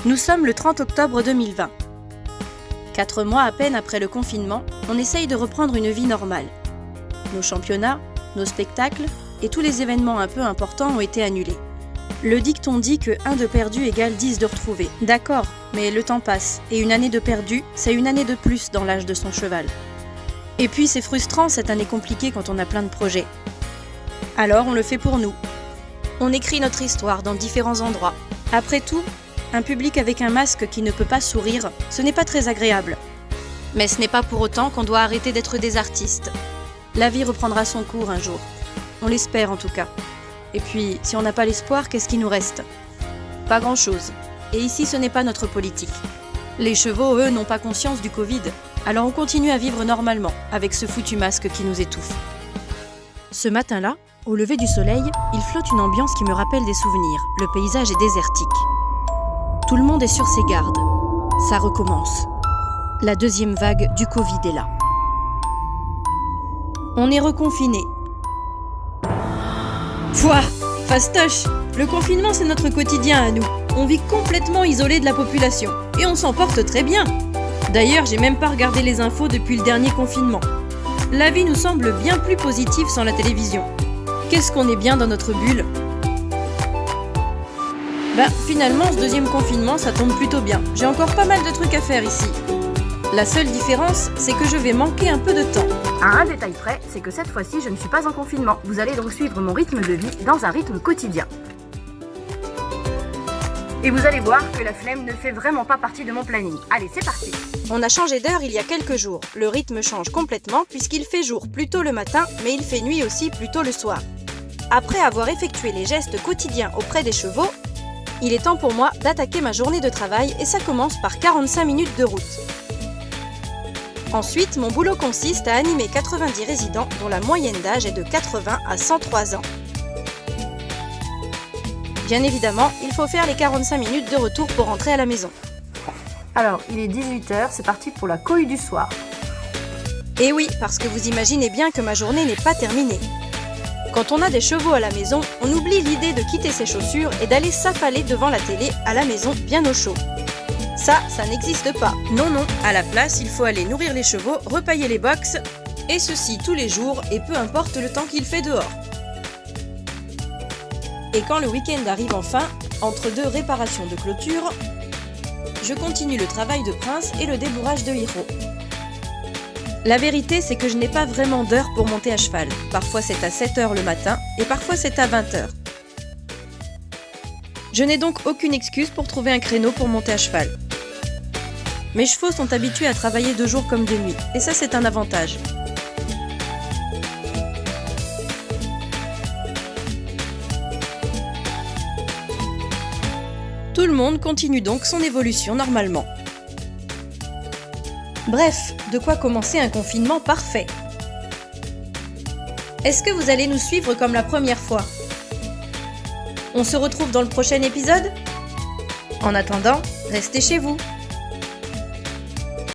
Nous sommes le 30 octobre 2020. 4 mois à peine après le confinement, on essaye de reprendre une vie normale. Nos championnats, nos spectacles et tous les événements un peu importants ont été annulés. Le dicton dit que 1 de perdu égale 10 de retrouvé. D'accord, mais le temps passe, et une année de perdu, c'est une année de plus dans l'âge de son cheval. Et puis c'est frustrant cette année compliquée quand on a plein de projets. Alors on le fait pour nous. On écrit notre histoire dans différents endroits. Après tout, un public avec un masque qui ne peut pas sourire, ce n'est pas très agréable. Mais ce n'est pas pour autant qu'on doit arrêter d'être des artistes. La vie reprendra son cours un jour. On l'espère en tout cas. Et puis, si on n'a pas l'espoir, qu'est-ce qui nous reste? Pas grand-chose. Et ici, ce n'est pas notre politique. Les chevaux, eux, n'ont pas conscience du Covid. Alors on continue à vivre normalement, avec ce foutu masque qui nous étouffe. Ce matin-là, au lever du soleil, il flotte une ambiance qui me rappelle des souvenirs. Le paysage est désertique. Tout le monde est sur ses gardes. Ça recommence. La deuxième vague du Covid est là. On est reconfinés. Pouah, fastoche! Le confinement, c'est notre quotidien à nous. On vit complètement isolé de la population. Et on s'en porte très bien. D'ailleurs, j'ai même pas regardé les infos depuis le dernier confinement. La vie nous semble bien plus positive sans la télévision. Qu'est-ce qu'on est bien dans notre bulle? Finalement, ce deuxième confinement, ça tombe plutôt bien. J'ai encore pas mal de trucs à faire ici. La seule différence, c'est que je vais manquer un peu de temps. À un détail près, c'est que cette fois-ci, je ne suis pas en confinement. Vous allez donc suivre mon rythme de vie dans un rythme quotidien. Et vous allez voir que la flemme ne fait vraiment pas partie de mon planning. Allez, c'est parti! On a changé d'heure il y a quelques jours. Le rythme change complètement puisqu'il fait jour plus tôt le matin, mais il fait nuit aussi plus tôt le soir. Après avoir effectué les gestes quotidiens auprès des chevaux, il est temps pour moi d'attaquer ma journée de travail et ça commence par 45 minutes de route. Ensuite, mon boulot consiste à animer 90 résidents dont la moyenne d'âge est de 80 à 103 ans. Bien évidemment, il faut faire les 45 minutes de retour pour rentrer à la maison. Alors, il est 18h, c'est parti pour la cohue du soir. Et oui, parce que vous imaginez bien que ma journée n'est pas terminée. Quand on a des chevaux à la maison, on oublie l'idée de quitter ses chaussures et d'aller s'affaler devant la télé à la maison bien au chaud. Ça n'existe pas. Non, à la place, il faut aller nourrir les chevaux, repailler les box, et ceci tous les jours et peu importe le temps qu'il fait dehors. Et quand le week-end arrive enfin, entre 2 réparations de clôture, je continue le travail de prince et le débourrage de Hiro. La vérité, c'est que je n'ai pas vraiment d'heure pour monter à cheval. Parfois c'est à 7h le matin et parfois c'est à 20h. Je n'ai donc aucune excuse pour trouver un créneau pour monter à cheval. Mes chevaux sont habitués à travailler de jour comme de nuit, et ça c'est un avantage. Tout le monde continue donc son évolution normalement. Bref, de quoi commencer un confinement parfait. Est-ce que vous allez nous suivre comme la première fois? On se retrouve dans le prochain épisode? En attendant, restez chez vous.